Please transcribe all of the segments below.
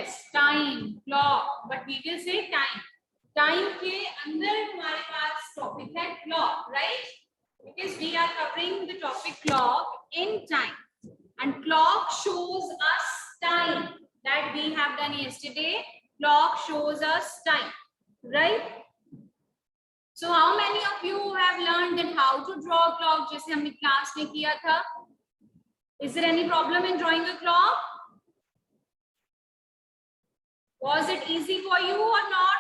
yes, time, clock, but we will say time. Time के अंदर हमारे पास topic है clock, right? Because we are covering the topic clock in time, and clock shows us time that we have done yesterday. Clock shows us time, right? So how many of you have learned that how to draw a clock? जैसे हमने class में किया था. Is there any problem in drawing a clock? Was it easy for you or not?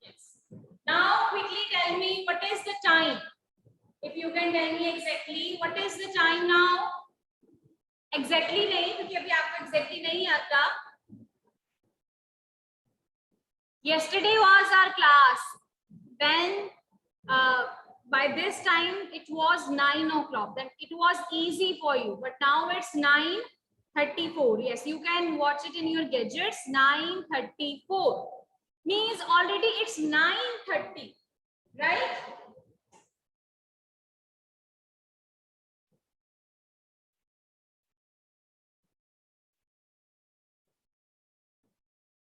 Yes. Now quickly tell me what is the time? If you can tell me exactly what is the time now? Exactly नहीं, क्योंकि अभी आपको exactly नहीं आता. Yesterday was our class when by this time it was 9 o'clock. Then it was easy for you, but now it's 9:34. Yes, you can watch it in your gadgets. 9:34 means already it's 9:30, right?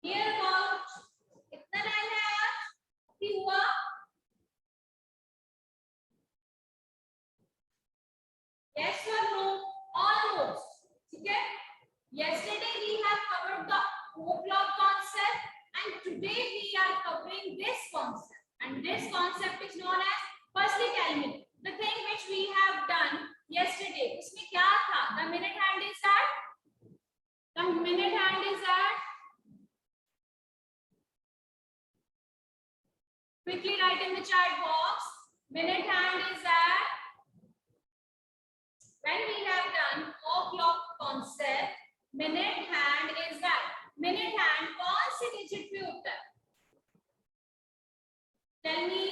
Here about कितना time है आज? अभी हुआ? Yes or no? Almost. ठीक है? Yesterday we have covered the o'clock concept, and today we are covering this concept. And this concept is known as, firstly tell me, the thing which we have done yesterday, उसमें क्या था? The minute hand is at? The minute hand is at? Quickly write in the chat box. Minute hand is at? When we have done o'clock concept, minute hand is at? Minute hand कौन सी digit पे होता है? Tell me.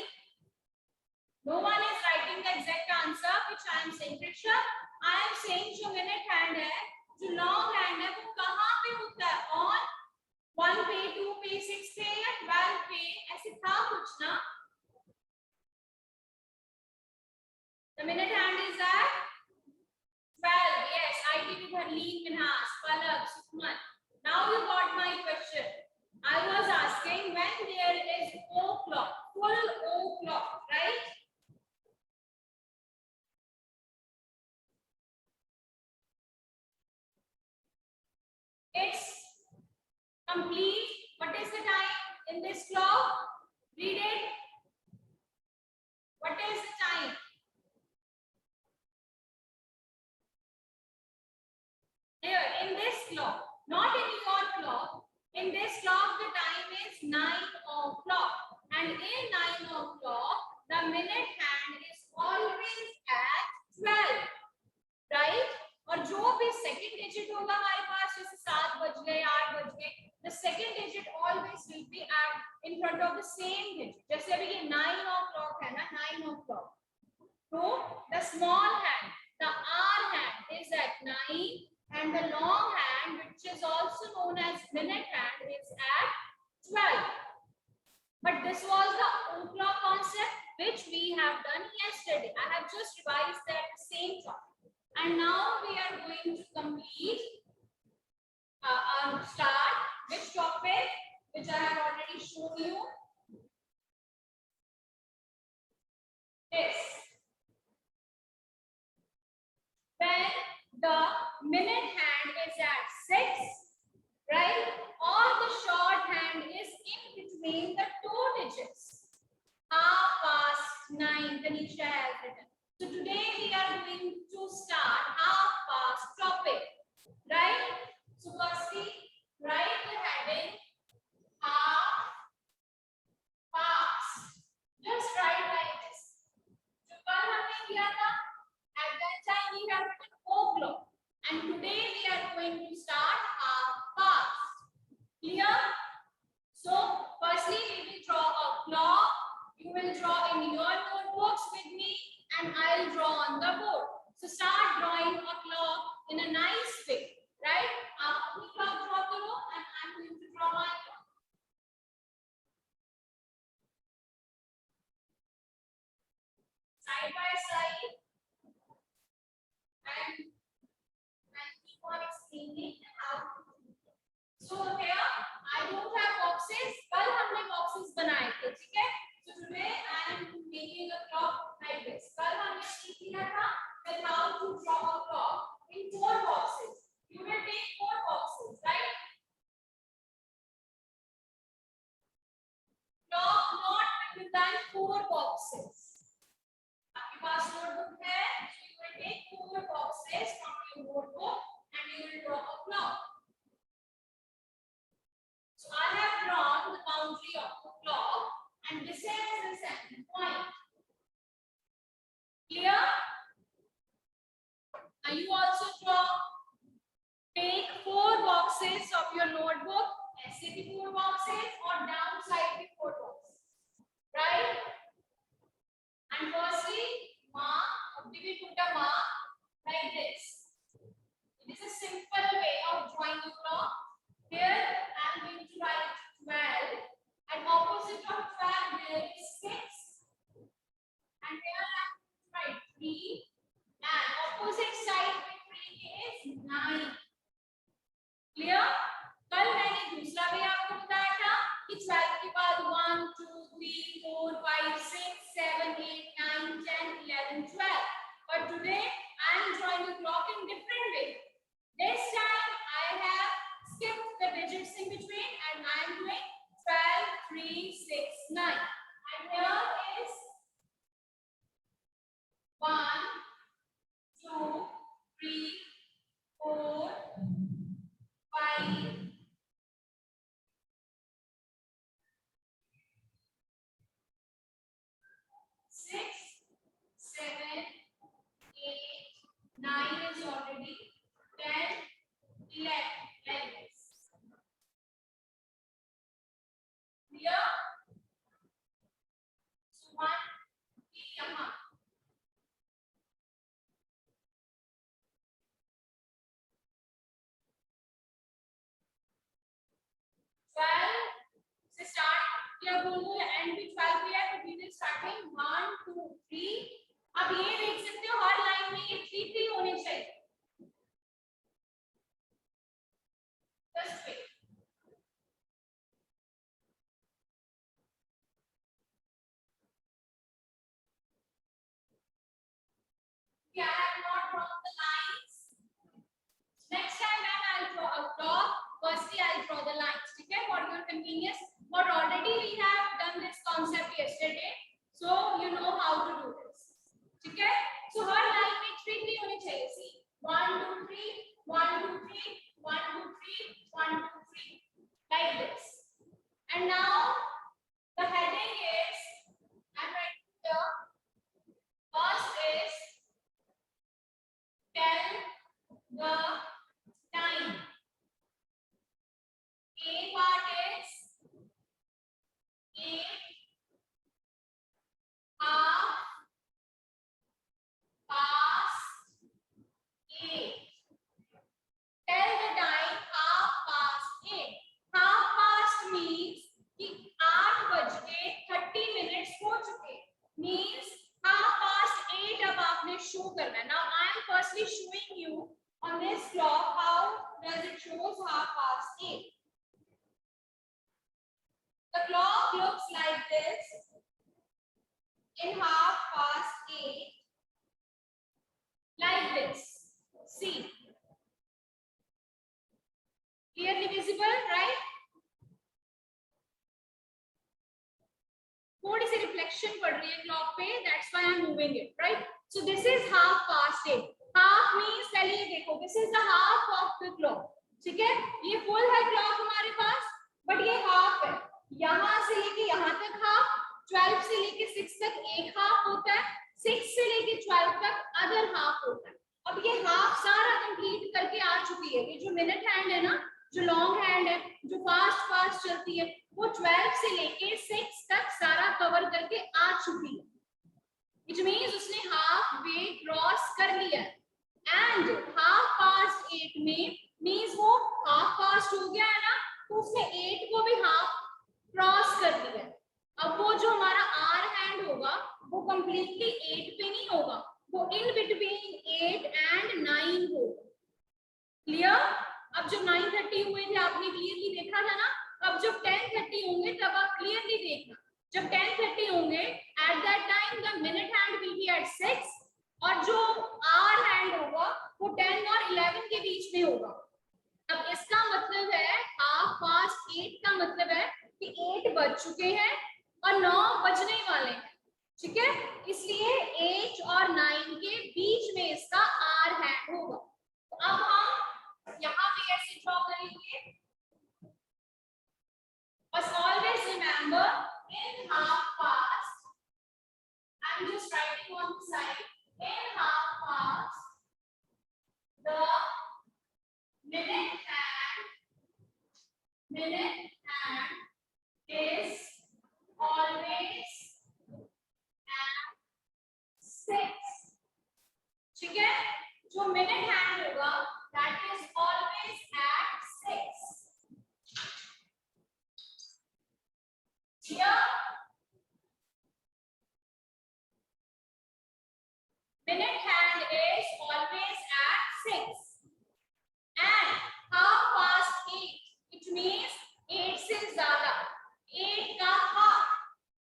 No one is writing the exact answer which I am saying. Priksha, I am saying जो minute hand है, जो long hand है, वो कहाँ पे होता है? On 1 पे, 2 पे, 6 पे या 12 पे? ऐसे था कुछ ना? The minute hand is at 12. Yes, ITV Bharleen, Minhas, Palak, Sukhman. Now you got my question. I was asking when there is o'clock, full o'clock, right? It's complete. What is the time in this clock? Read it. What is the time? Here in this clock, not in your clock. In this clock, the time is 9 o'clock, and in 9 o'clock, the minute hand is always at 12, right? और जो भी second digit होगा हमारे पास, जैसे 7 बज गए, 8 बज गए, the second digit always will be at in front of the same digit. जैसे अभी ये 9 o'clock है ना, 9 o'clock. So the small hand, the R hand is at 9, and the long hand, which is also known as minute hand, is at 12. But this was the o'clock concept which we have done yesterday. I have just revised that same topic. And now we are going to complete start which topic which I have already shown you. This. When the minute hand is at 6, right? Or the short hand is in between the two digits. 9:30, Tanisha has written. So today we are going to start 9:30 topic, right? So firstly, write the heading 9:30. Just write like this. जो कल हमने किया था, at that time we have written o'clock, and today we are going to start 9:30. Clear? So firstly we will draw a clock. You will draw in your notebooks with me, and I'll draw on the board. So start drawing boxes of your notebook, ऐसे भी 4 boxes और down side भी 4 boxes, right? And firstly, mark, we will put a mark like this. It is a simple way of drawing a clock. Here I am going to write 12, and opposite of 12 there is 6, and here I am going to write 3, and opposite side with 3 is 9. Clear? कल मैंने दूसरा भी आपको बताया था कि 12 के बाद 1 2 3 4 5 6 7 8 9 10 11 12, but today I am drawing the clock in different way. This time I have skipped the digits in between and I am doing 12 3 6 9, and here is 1 2 3 4 5 6 7 8 9 is already 10 11 like this. Clear? So 1 यहाँ 12 से start किया बोलो या and भी 12 किया है, तो we will starting 1 2 3. अब ये देख सकते हो हर लाइन में ये 3 3 होने चाहिए. Just wait. I have not drawn the lines. Next time when I'll draw a clock, firstly I'll draw the lines, okay, for your convenience. But already we have done this concept yesterday, so you know how to do this, okay? So her line में 3 3 होने चाहिए. See 1 2 3 1 2 3 1 2 3 1 2 3 like this. And now the heading is, I'm writing here, first is tell the time. A part is 8 half past 8. Tell the time half past 8. Half past means कि 8 बज के 30 minutes हो चुके. Means half past 8 अब आपने show करना है. Now I am firstly showing you on this clock how does it shows half past 8. The clock looks like this in half past 8, like this. See, clearly visible, right? थोड़ी सी reflection पड़ रही है clock पे, that's why I'm moving it, right? So this is half past 8. Half means पहले ये देखो, this is the half of the clock. ठीक है, ये फुल है क्लॉक हमारे पास, बट ये हाफ है. यहाँ से लेके यहाँ तक हाफ, 12 से लेके 6 तक एक हाफ होता है, 6 से लेके 12 तक अदर हाफ होता है. अब ये हाफ सारा कंप्लीट करके आ चुकी है. ये जो मिनट हैंड है ना, जो लॉन्ग हैंड है, जो फास्ट फास्ट चलती है, वो 12 से लेके 6 तक सारा कवर करके आ चुकी है. It means उसने हाफ वे क्रॉस कर लिया. एंड हाफ पास्ट 8 में मींस वो हाफ पास्ट हो गया है ना, तो उसने 8 को भी हाफ क्रॉस कर दिया. अब वो जो हमारा आर हैंड होगा वो कंप्लीटली 8 पे नहीं होगा, वो इन बिटवीन 8 एंड 9 होगा. क्लियर? अब जब 9:30 हुए थे आपने क्लियरली देखा था ना, अब जब 10:30 होंगे तब आप क्लियरली देखना. जब 10:30 होंगे at that time the minute hand will be at 6 और जो आर हैंड होगा वो 10 और 11 के बीच में होगा. अब इसका मतलब है हाफ पास्ट 8 का मतलब है कि 8 बज चुके हैं और 9 बजने वाले हैं. ठीक है, इसलिए 8 और 9 के बीच में इसका आर हैंड होगा. तो अब हम यहाँ पे ऐसे ड्रॉ करेंगे. बस always remember in half past, I'm just writing on the side, in half past the minute hand minute hand is always at 6. ठीक है, जो मिनट हैंड होगा that is always at 6. Here minute hand is always at 6 and half past 8, it means 8 से ज्यादा, 8 का half,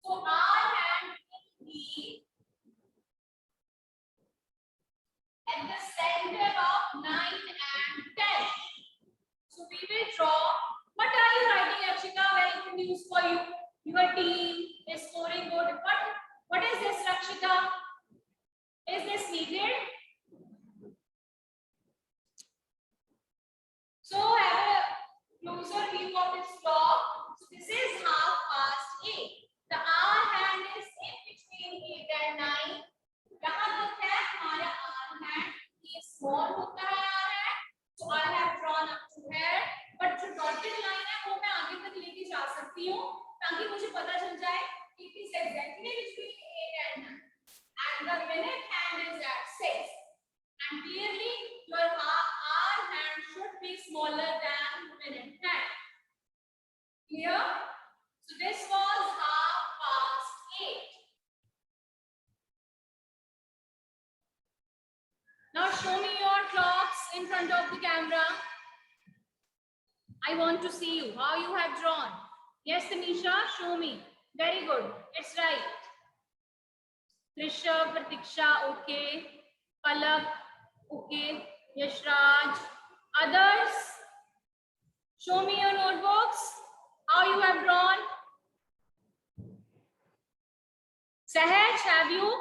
so our hand will be at the center of 9 and 10. So we will draw. What are you writing, Akshika? Very good news for you. Your team is scoring good. What is this, Akshika? Is this needed? So have a closer view of this clock. So this is half past 8. The hour hand is in between 8 and 9. यहाँ तक है हमारा hour hand. ये small होता है hour hand. So I have drawn up to here. But जो dotted line है वो मैं आगे तक लेके जा सकती हूँ ताकि मुझे पता चल जाए कि it is exactly between 8 and 9. And the minute hand is at 6. And clearly your hour hand should be smaller than minute hand. Clear? So this was half past 8. Now show me your clocks in front of the camera. I want to see you how you have drawn. Yes, Tanisha, show me. Very good. It's right. Trisha, Pratiksha, okay. Palak, okay. Yashraj. Others, show me your notebooks. How you have drawn. Sahaj, have you?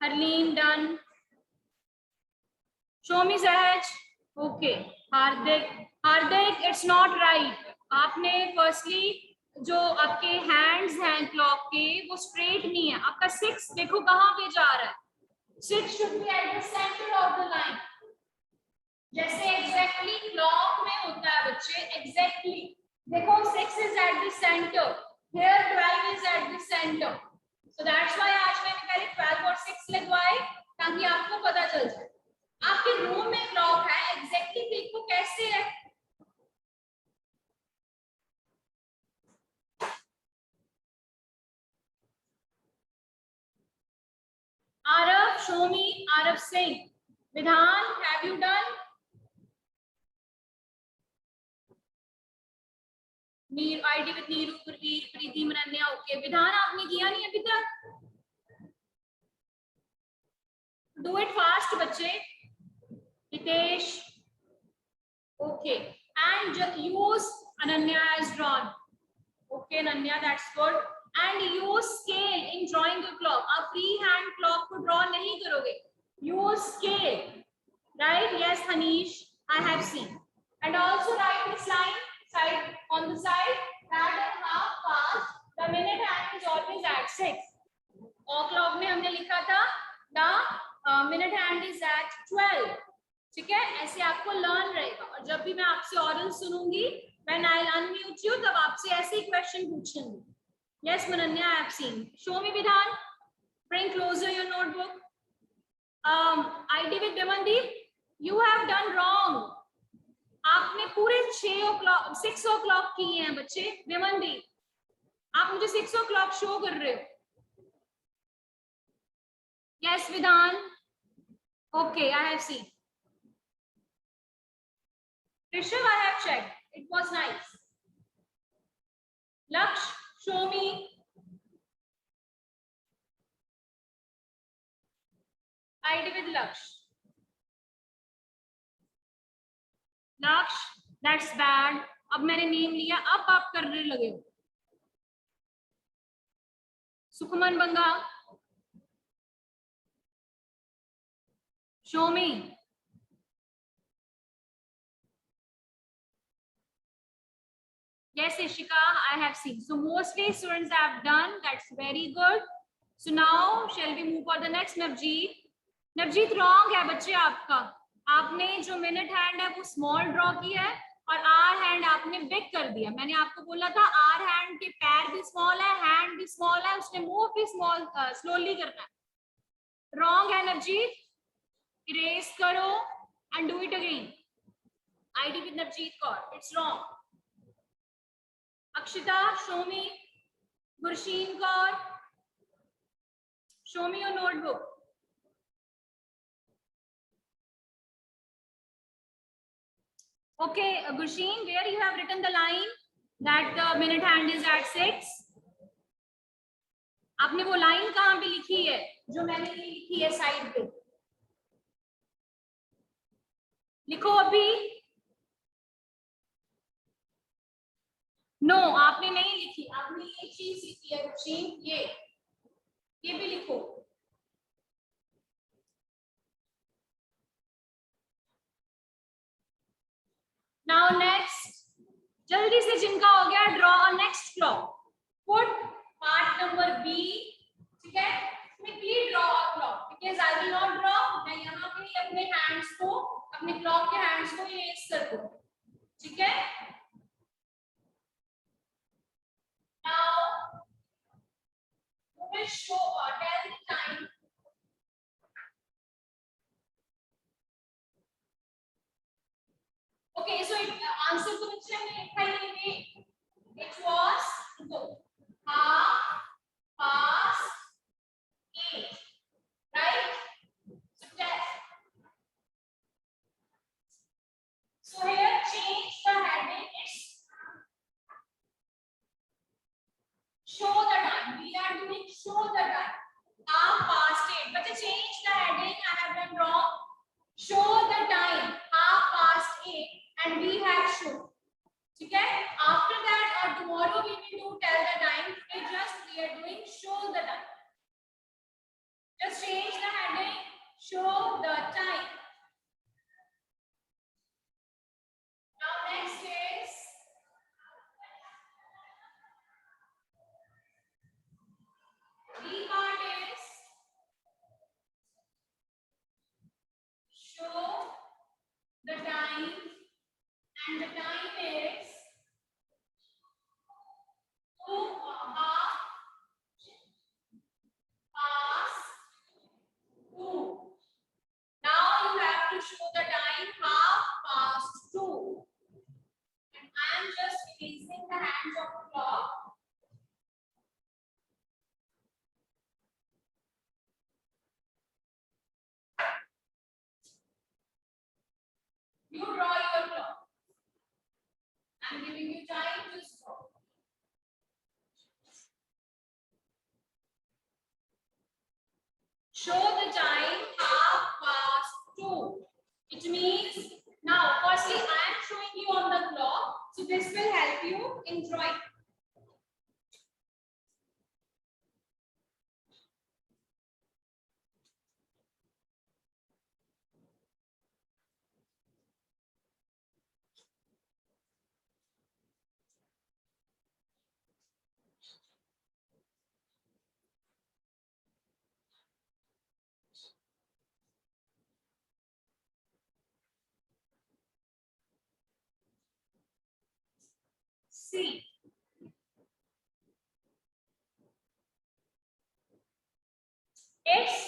Harleen, done. Show me Sahaj. Okay. Hardik, it's not right. आपने firstly जो आपके hands हैं clock के वो straight नहीं है. आपका 6 देखो कहाँ पे जा रहा है. 6 should be at the center of the line. जैसे exactly clock में होता है बच्चे, exactly. देखो 6 is at the center. Here 12 is at the center. So that's why आज मैंने पहले 12 और 6 लगवाए ताकि आपको पता चल जाए. आपके रूम में क्लॉक है, exactly देखो कैसे है. Arav, show me. Arav Singh. Vidhan, have you done? ID with Neeru, Preeti, Mananya. Okay. Vidhan, आपने किया नहीं अभी तक? Do it fast, बच्चे. Hitesh. Okay. And just use Ananya as drawn. Okay, Ananya, that's good. And use scale in drawing the clock. आप free hand clock को draw नहीं करोगे. Use scale, right? Yes, Hanish, I have seen. And also write this line side on the side that in half past the minute hand is always at 6. और clock में हमने लिखा था the minute hand is at 12. ठीक है, ऐसे आपको learn रहेगा. और जब भी मैं आपसे oral सुनूंगी, when I'll unmute you, तब आपसे ऐसे ही question पूछूंगी. Yes, Mananya, I have seen. Show me, Vidhan. Bring closer your notebook. ID with Demandeep, you have done wrong. आपने पूरे 6 o'clock किए हैं बच्चे. Demandeep, आप मुझे 6 o'clock show कर रहे हो. Yes, Vidhan. Okay, I have seen. Rishabh, I have checked. It was nice. Laksh, show me. ID with Laksh. Laksh, that's bad. अब मैंने नेम लिया, अब आप करने लगे हो. सुखमन बंगा, show me. Yes, Ishika, I have seen. So mostly students have done. That's very good. So now shall we move for the next? Navjeet. Navjeet, wrong है बच्चे आपका. आपने जो minute hand है वो small draw किया है और आर हैंड आपने बिग कर दिया। मैंने आपको बोला था आर हैंड के पैर भी स्मॉल है, हैंड भी स्मॉल है, उसने मूव भी स्लोली करना है। रॉन्ग एनर्जी, इरेज करो and do it again. ID with Navjeet Kaur, it's wrong. Akshita, show me. Gursheen Kaur, show me your notebook. Okay, Gursheen, where you have written the line that the minute hand is at 6? आपने वो line कहाँ पे लिखी है जो मैंने लिखी है साइड पे? लिखो अभी। नो, आपने नहीं लिखी, आपने ये चीज लिखी है गुरशीन, ये भी लिखो। नाउ नेक्स्ट, जल्दी से जिनका हो गया draw a next clock, put part number B, ठीक है, quickly draw a clock because I will not draw. मैं यहाँ पे अपने हैंड्स को, अपने क्लॉक के हैंड्स को इरेज कर दूं, ठीक है। Now we will show or tell the time. Okay, so answer to which time लिखा है ये? It was half past 8, right? So test. So here change the heading. It's show the time. We are doing show the time. Half past 8. But change the heading. I have done wrong. Show the time. Half past 8, and we have shown. Okay, after that or tomorrow we will do tell the time. Today just we are doing show the time. Just change the heading, show the time. Now next is B part is show the time, and the time is 2:30 past 2. Now you have to show the time 2:30. And I am just releasing the hands of the clock. You draw your clock. I am giving you time to stop. Show the time 2:30. It means now firstly I am showing you on the clock, so this will help you in drawing. See, it's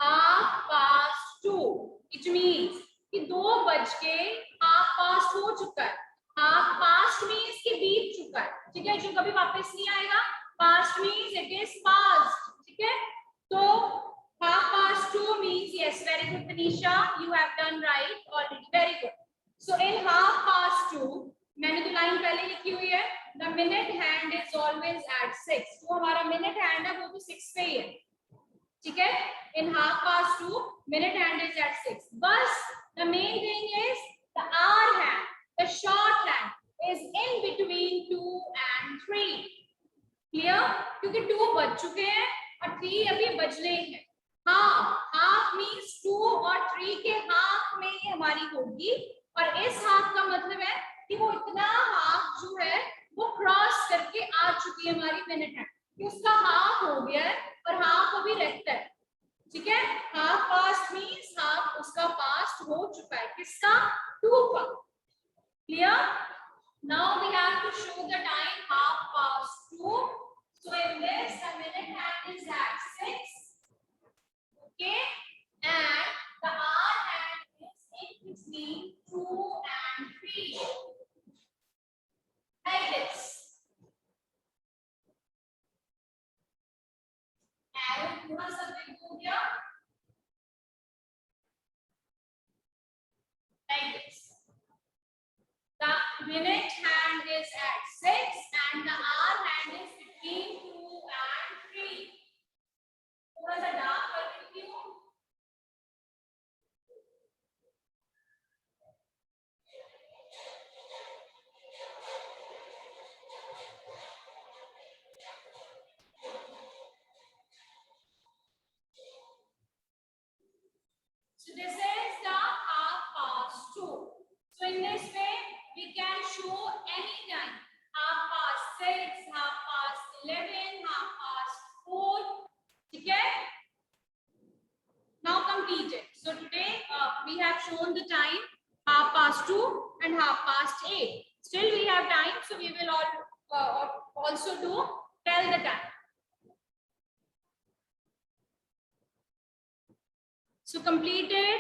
2:30. It means कि 2:30 हो चुका है। Half past means कि बीत चुका है, ठीक है, जो कभी वापस नहीं आएगा। Past means it is past, ठीक है। तो 2:30 means yes, very good Tanisha, you have done right already, very good. So in 2:30 मैंने तो लाइन पहले लिखी हुई है, the minute hand is always at 6. तो हमारा minute hand है वो तो 6 पे ही है, ठीक है। In 2:30 minute hand is at 6. बस the main thing is the hour hand, the short hand is in between 2 and 3. Clear? क्योंकि 2 बज चुके हैं और 3 अभी बजने हैं। हाफ मीन्स 2 और 3 के हाफ में ही हमारी होगी, और इस हाफ का मतलब है कि वो इतना हाफ जो है वो क्रॉस करके आ चुकी है हमारी मिनट हैंड, कि उसका हाफ हो गया है और हाफ अभी रहता है, ठीक है। हाफ पास्ट मीन्स हाफ उसका पास्ट हो चुका है, किसका? 2 Clear? Now we have to show the time 2:30. So in this, the minute hand is at 6. Okay? And the hour hand is in between 2 and 3. Like this. Arrow थोड़ा सा big हो गया. Like this. The minute hand is at 6 and the hour hand is between 2 and 3. थोड़ा सा dark कर देती हूँ. So this is the 2:30. So in this way, we can show any time. 6:30, 11:30, 4:30. Okay? Now completed. So today we have shown the time 2:30 and 8:30. Still we have time, so we will also do tell the time. So completed.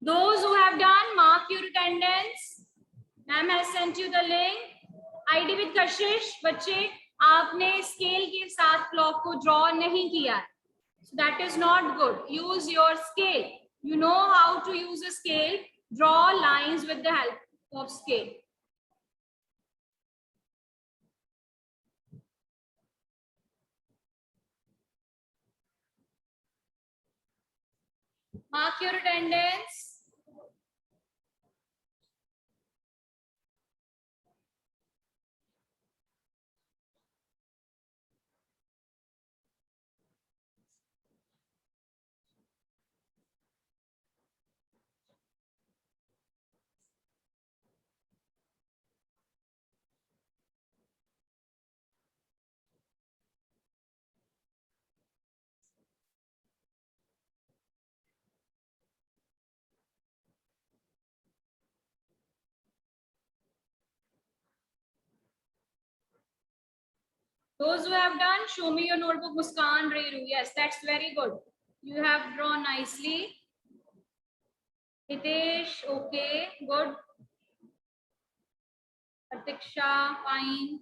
Those who have done, mark your attendance. Ma'am has sent you the link. ID with Kashish. बच्चे आपने scale के साथ clock को draw नहीं किया. So that is not good. Use your scale. You know how to use a scale. Draw lines with the help of scale. Mark your attendance. Those who have done, show me your notebook, Muskan, Reeru. Yes, that's very good. You have drawn nicely. Hitesh, okay, good. Pratiksha, fine.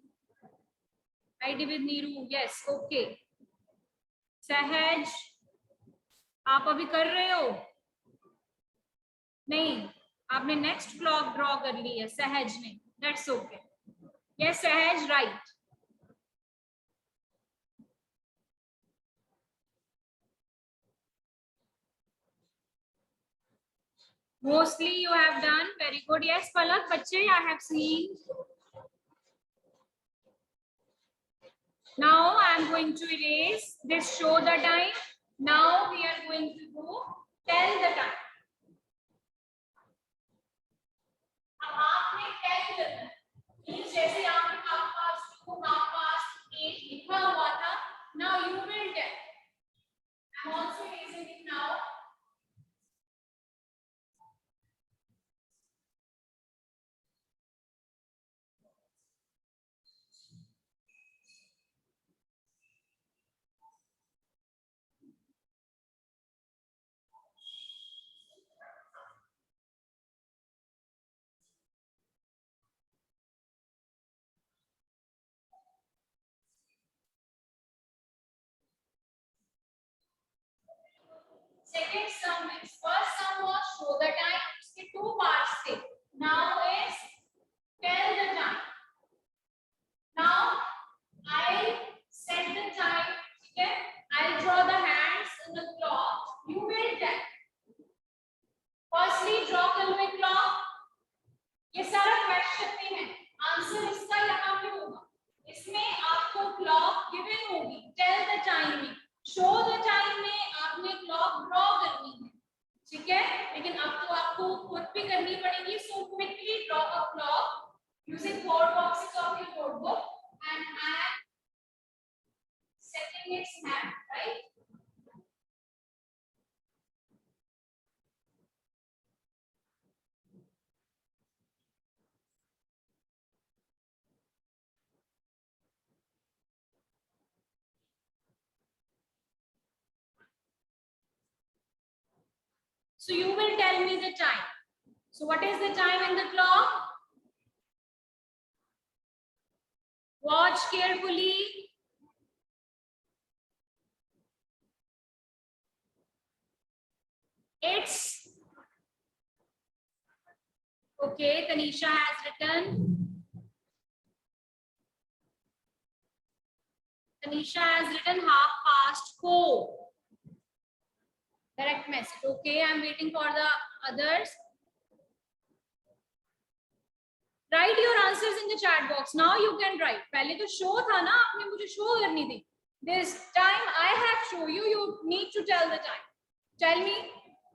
ID with Neeru, yes, okay. सहज, आप अभी कर रहे हो? नहीं, आपने next block draw कर ली है, सहज ने. That's okay. Yes, सहज, right. Mostly you have done very good. Yes, Palak, बच्चे, I have seen. Now I am going to erase this. Show the time. Now we are going to do tell the time. अब आपने tell करना है. Means जैसे आपने 2:30, 8 लिखा हुआ था. Now you will tell. I am also erasing it now. Second sum is first sum was show the time. इसके 2 parts थे. Now is tell the time. Now I set the time. ठीक है? I'll draw the hands in the clock. You will tell. Firstly draw कर लो एक clock. ये सारा question में है. आंसर इसका यहाँ पे होगा. इसमें आपको क्लॉक गिवन होगी. टेल द टाइम में, शो द टाइम में आपने क्लॉक ड्रॉ करनी है. ठीक है? लेकिन अब तो आपको खुद भी करनी पड़ेगी. So quickly draw a clock using 4 boxes of your notebook and I am setting its hand, right? So you will tell me the time. So what is the time in the clock? Watch carefully. It's okay. Tanisha has written. Tanisha has written 4:30. Correct message. Okay, I'm waiting for the others. Write your answers in the chat box. Now you can write. पहले तो show था ना, आपने मुझे show करनी थी. This time I have show you. You need to tell the time. Tell me.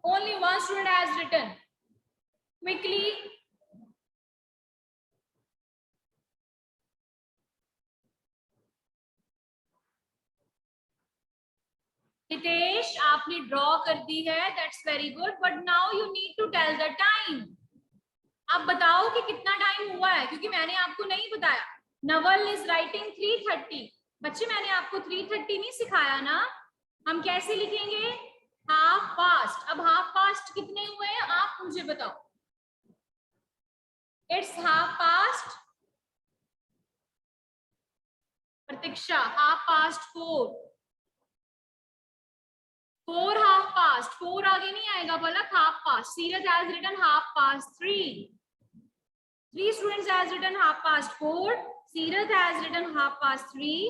Only one student has written. Quickly. Hitesh, आपने draw कर दी है. That's very good. But now you need to tell the time. आप बताओ कि कितना time हुआ है, क्योंकि मैंने आपको नहीं बताया. Naval is writing 3:30. बच्चे मैंने आपको 3:30 नहीं सिखाया ना. हम कैसे लिखेंगे? Half past. अब हाफ पास्ट कितने हुए हैं आप मुझे बताओ. It's half past. Pratiksha half past 4. 4 half past. 4 आगे नहीं आएगा, बोला half past. Seerat has written half past 3. 3 students has written 4:30. Seerath has written 3:30.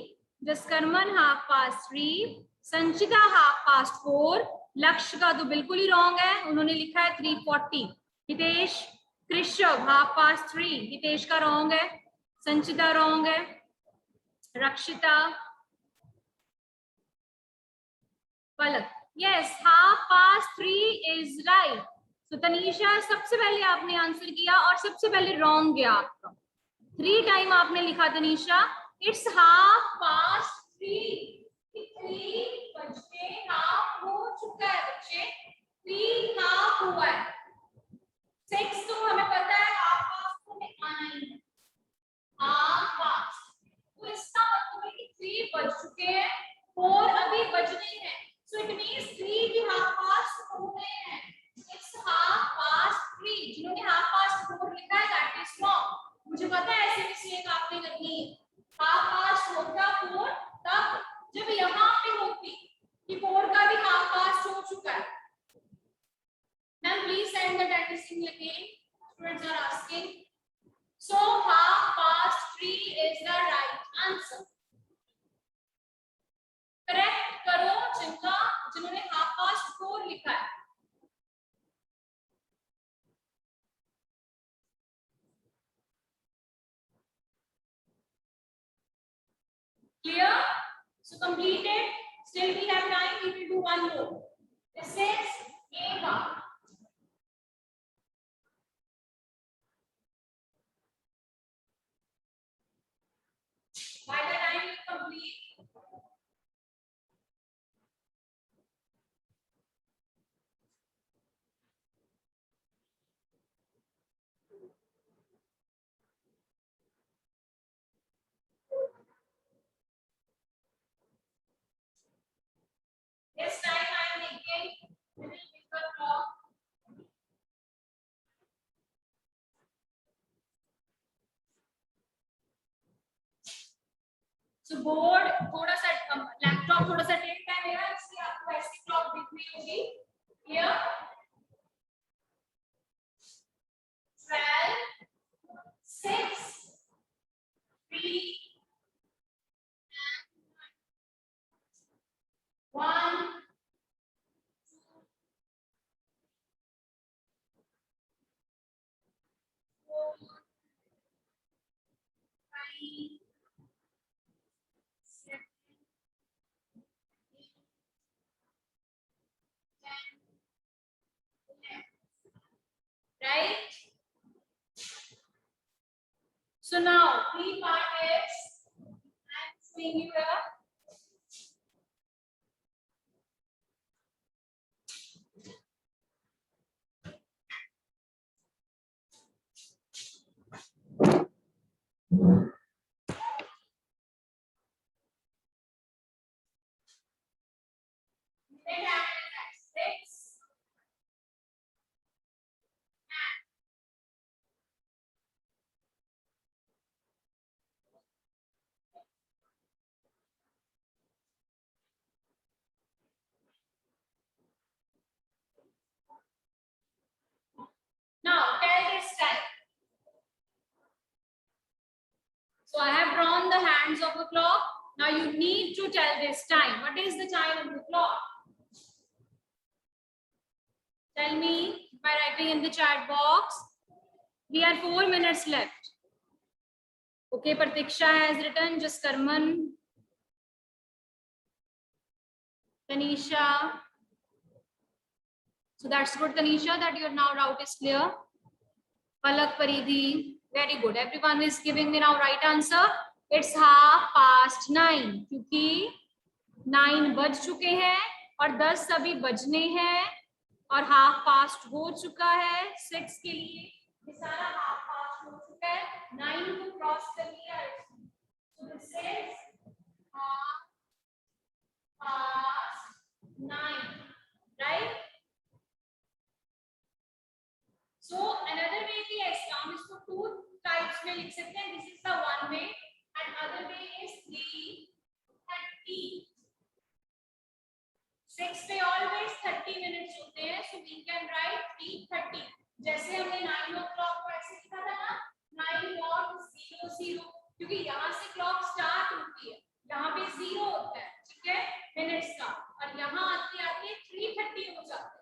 Jaskarman 3:30. संचिता 4:30. लक्ष्य का तो बिल्कुल ही रॉन्ग है, उन्होंने लिखा है 3:40. हितेश कृष्ण 3:30. हितेश का रॉन्ग है. संचिता रॉन्ग है. रक्षिता पलक यस 3:30 इज राइट. तो तनीषा सबसे पहले आपने आंसर किया और सबसे पहले रॉन्ग गया आपका. 3 टाइम आपने लिखा तनीषा. इट्स 3:30. 3 बजे हाफ हो चुका है बच्चे. 3 हाफ हुआ है. 6 तो हमें पता है हाफ पास्ट तो में आना ही है. हाफ पास्ट तो इसका मतलब है कि 3 बज चुके हैं. 4 अभी बजने हैं. सो इट मींस 3 भी हाफ पास्ट हो गए हैं. It's 3:30. जिन्होंने 4:30 लिखा है that is wrong. मुझे पता है ऐसे मिस्टेक आपने करनी है. 4:30 होता 4 तब जब यहाँ पे होती कि 4 का भी 4:30 हो चुका है. Ma'am, please send the testing again. Students are asking. So 3:30 is the right answer. Correct करो जिनका जिन्होंने 4:30 लिखा है. Clear? So completed. Still we have time. We will do one more. This is Eva. By the time you complete, this time I am making little bigger clock. So board थोड़ा सा laptop थोड़ा सा tape है मेरा, इसलिए आपको ऐसी clock दिखनी होगी. Here 12, 6, 3, 1, 2, 4, 5, 7, 8, 10, 11. Right? So now 3 part is I'm showing you here. Minute hand is at 6. So I have drawn the hands of a clock. Now you need to tell this time. What is the time of the clock? Tell me by writing in the chat box. We have 4 minutes left. Okay, Pratiksha has written, just Karman, Tanisha. So that's good, Tanisha, that your now doubt is clear. Palak, Paridhi, very good. Everyone is giving me now right answer. It's 9:30 क्योंकि 9 बज चुके हैं और 10 अभी बजने हैं और 9:30 हो चुका है 6 के लिए। ये सारा 9:30 हो चुका है, 9 को क्रॉस कर लिया। So this is 9, right? So another way भी है, हम इसको 2 टाइप्स में लिख सकते हैं. This is the one way and other way is 3:30. 6 पे always 30 minutes होते हैं, so we can write 3:30. जैसे हमने 9 o'clock को ऐसे लिखा था ना, 9:00, क्योंकि यहाँ से क्लॉक स्टार्ट होती है, यहाँ पे 0 होता है, ठीक है, मिनट्स का, और यहाँ आते आते 3:30 हो जाता है,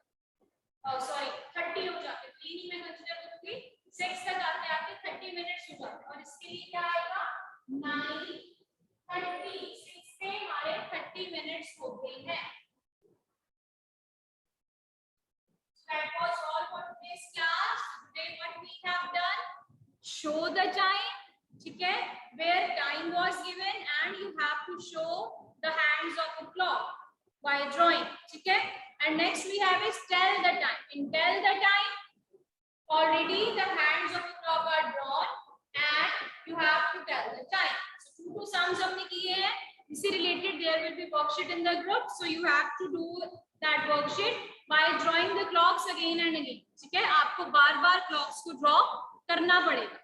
सॉरी 30 हो जाते हैं, 3 ही मैं कंसीडर करूंगी, 6 तक आते आते 30 मिनट्स हो जाते हैं, और इसके लिए क्या आएगा 9:30, 6 से हमारे 30 मिनट्स हो गए हैं. That was all for today's class. Today what we have done, show the time, ठीक है, where time was given and you have to show the hands of a clock by drawing, ठीक है, and next we have is tell the time. In tell the time, already the hands of the clock are drawn and you have to tell the time. So 2 sums हमने किए हैं, इसी related there will be worksheet in the group, so you have to do that worksheet by drawing the clocks again and again, ठीक है, आपको बार-बार clocks को draw करना पड़ेगा.